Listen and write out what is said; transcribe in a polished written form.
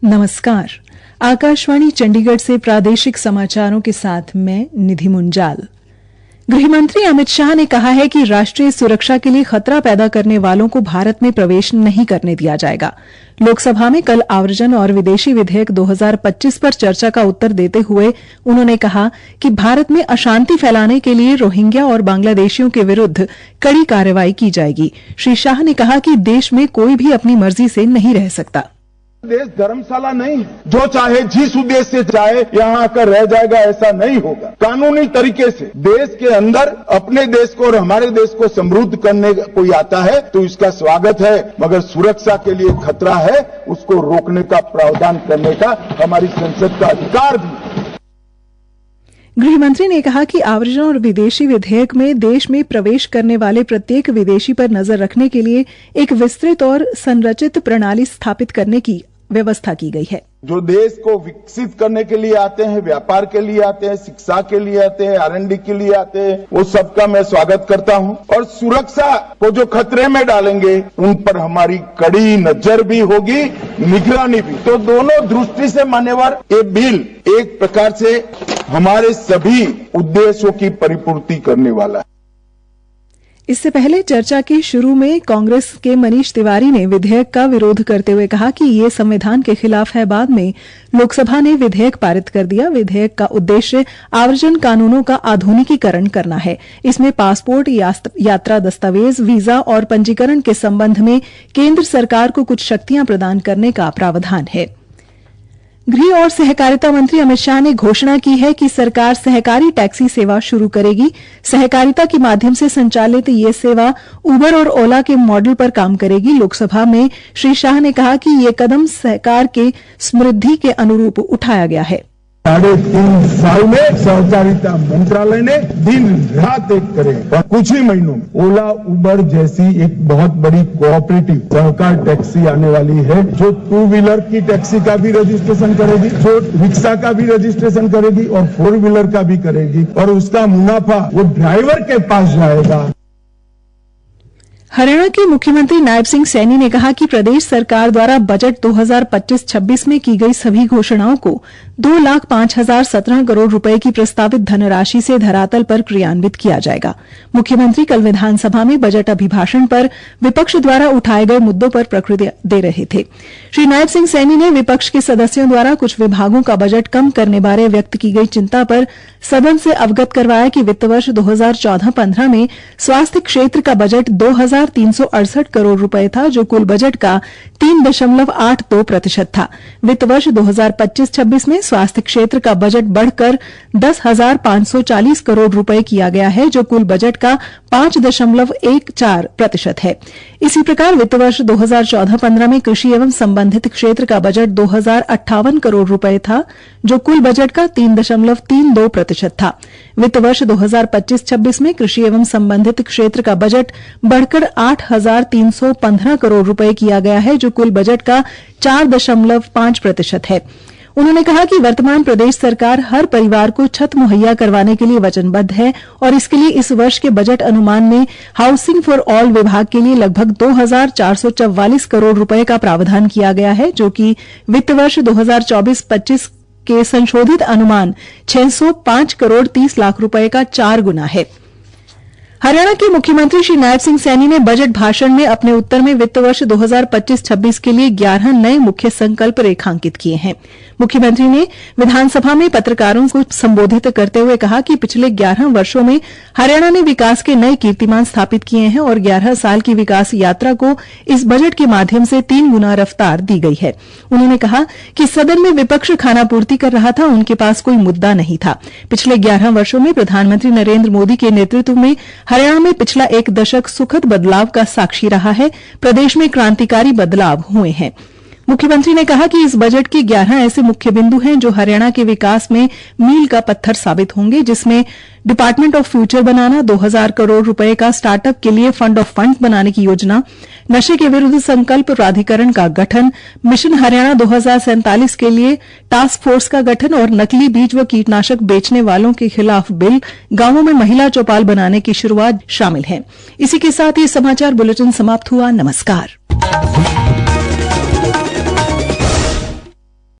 नमस्कार। आकाशवाणी चंडीगढ़ से प्रादेशिक समाचारों के साथ मैं निधि मुंजाल। गृहमंत्री अमित शाह ने कहा है कि राष्ट्रीय सुरक्षा के लिए खतरा पैदा करने वालों को भारत में प्रवेश नहीं करने दिया जाएगा। लोकसभा में कल आव्रजन और विदेशी विधेयक 2025 पर चर्चा का उत्तर देते हुए उन्होंने कहा कि भारत में अशांति फैलाने के लिए रोहिंग्या और बांग्लादेशियों के विरुद्ध कड़ी कार्रवाई की जाएगी। श्री शाह ने कहा कि देश में कोई भी अपनी मर्जी से नहीं रह सकता। देश धर्मशाला नहीं, जो चाहे जिस उद्देश्य से चाहे यहाँ आकर रह जाएगा, ऐसा नहीं होगा। कानूनी तरीके से देश के अंदर अपने देश को और हमारे देश को समृद्ध करने कोई आता है तो इसका स्वागत है, मगर सुरक्षा के लिए खतरा है, उसको रोकने का प्रावधान करने का हमारी संसद का अधिकार भी। गृहमंत्री ने कहा कि आव्रजन और विदेशी विधेयक में देश में प्रवेश करने वाले प्रत्येक विदेशी पर नजर रखने के लिए एक विस्तृत और संरचित प्रणाली स्थापित करने की व्यवस्था की गई है। जो देश को विकसित करने के लिए आते हैं, व्यापार के लिए आते हैं, शिक्षा के लिए आते हैं, R&D के लिए आते हैं, वो सबका मैं स्वागत करता हूं। और सुरक्षा को जो खतरे में डालेंगे उन पर हमारी कड़ी नजर भी होगी, निगरानी भी। तो दोनों दृष्टि से मान्यवर ये बिल एक प्रकार से हमारे सभी उद्देश्यों की परिपूर्ति करने वाला है। इससे पहले चर्चा के शुरू में कांग्रेस के मनीष तिवारी ने विधेयक का विरोध करते हुए कहा कि ये संविधान के खिलाफ है। बाद में लोकसभा ने विधेयक पारित कर दिया। विधेयक का उद्देश्य आव्रजन कानूनों का आधुनिकीकरण करना है। इसमें पासपोर्ट, यात्रा दस्तावेज, वीजा और पंजीकरण के संबंध में केंद्र सरकार को कुछ शक्तियां प्रदान करने का प्रावधान है। गृह और सहकारिता मंत्री अमित शाह ने घोषणा की है कि सरकार सहकारी टैक्सी सेवा शुरू करेगी। सहकारिता के माध्यम से संचालित ये सेवा उबर और ओला के मॉडल पर काम करेगी। लोकसभा में श्री शाह ने कहा कि ये कदम सरकार के समृद्धि के अनुरूप उठाया गया है। 3.5 साल में सहकारिता मंत्रालय ने दिन रात एक करे और कुछ ही महीनों ओला उबर जैसी एक बहुत बड़ी कोऑपरेटिव सहकार टैक्सी आने वाली है, जो 2 व्हीलर की टैक्सी का भी रजिस्ट्रेशन करेगी, जो रिक्शा का भी रजिस्ट्रेशन करेगी और 4 व्हीलर का भी करेगी, और उसका मुनाफा वो ड्राइवर के पास जाएगा। हरियाणा के मुख्यमंत्री नायब सिंह सैनी ने कहा कि प्रदेश सरकार द्वारा बजट 2025-26 में की गई सभी घोषणाओं को 2,05,017 करोड़ रुपए की प्रस्तावित धनराशि से धरातल पर क्रियान्वित किया जाएगा। मुख्यमंत्री कल विधानसभा में बजट अभिभाषण पर विपक्ष द्वारा उठाए गए मुद्दों पर प्रतिक्रिया दे रहे थे। श्री नायब सिंह सैनी ने विपक्ष के सदस्यों द्वारा कुछ विभागों का बजट कम करने बारे व्यक्त की गई चिंता पर सदन से अवगत करवाया कि वित्त वर्ष 2014-15 में स्वास्थ्य क्षेत्र का बजट 2,368 करोड़ रुपए था, जो कुल बजट का 3.82% था। वित्त वर्ष 2025-26 में स्वास्थ्य क्षेत्र का बजट बढ़कर 10,540 करोड़ रुपए किया गया है, जो कुल बजट का 5.14% है। इसी प्रकार वित्त वर्ष 2014-15 में कृषि एवं संबंधित क्षेत्र का बजट 2,058 करोड़ रुपए था, जो कुल बजट का 3.32% था। वित्त वर्ष 2025-26 में कृषि एवं संबंधित क्षेत्र का बजट बढ़कर 8,315 करोड़ रुपए किया गया है, जो कुल बजट का 4.5% है। उन्होंने कहा कि वर्तमान प्रदेश सरकार हर परिवार को छत मुहैया करवाने के लिए वचनबद्ध है और इसके लिए इस वर्ष के बजट अनुमान में हाउसिंग फॉर ऑल विभाग के लिए लगभग 2,444 करोड़ रुपए का प्रावधान किया गया है, जो कि वित्त वर्ष 2024-25 के संशोधित अनुमान 605 करोड़ 30 लाख रुपए का 4 गुना है। हरियाणा के मुख्यमंत्री श्री नायब सिंह सैनी ने बजट भाषण में अपने उत्तर में वित्त वर्ष 2025-26 के लिए 11 नए मुख्य संकल्प रेखांकित किए हैं। मुख्यमंत्री ने विधानसभा में पत्रकारों को संबोधित करते हुए कहा कि पिछले 11 वर्षों में हरियाणा ने विकास के नए कीर्तिमान स्थापित किए हैं और 11 साल की विकास यात्रा को इस बजट के माध्यम से 3 गुना रफ्तार दी गई है। उन्होंने कहा कि सदन में विपक्ष खानापूर्ति कर रहा था, उनके पास कोई मुद्दा नहीं था। पिछले 11 वर्षों में प्रधानमंत्री नरेंद्र मोदी के नेतृत्व में हरियाणा में पिछला एक दशक सुखद बदलाव का साक्षी रहा है। प्रदेश में क्रांतिकारी बदलाव हुए हैं। मुख्यमंत्री ने कहा कि इस बजट के 11 ऐसे मुख्य बिंदु हैं जो हरियाणा के विकास में मील का पत्थर साबित होंगे, जिसमें डिपार्टमेंट ऑफ फ्यूचर बनाना, 2,000 करोड़ रुपए का स्टार्टअप के लिए फंड ऑफ फंड बनाने की योजना, नशे के विरुद्ध संकल्प प्राधिकरण का गठन, मिशन हरियाणा 2047 के लिए टास्क फोर्स का गठन और नकली बीज व कीटनाशक बेचने वालों के खिलाफ बिल, गांवों में महिला चौपाल बनाने की शुरुआत शामिल है। इसी के साथ ये समाचार बुलेटिन समाप्त हुआ। नमस्कार।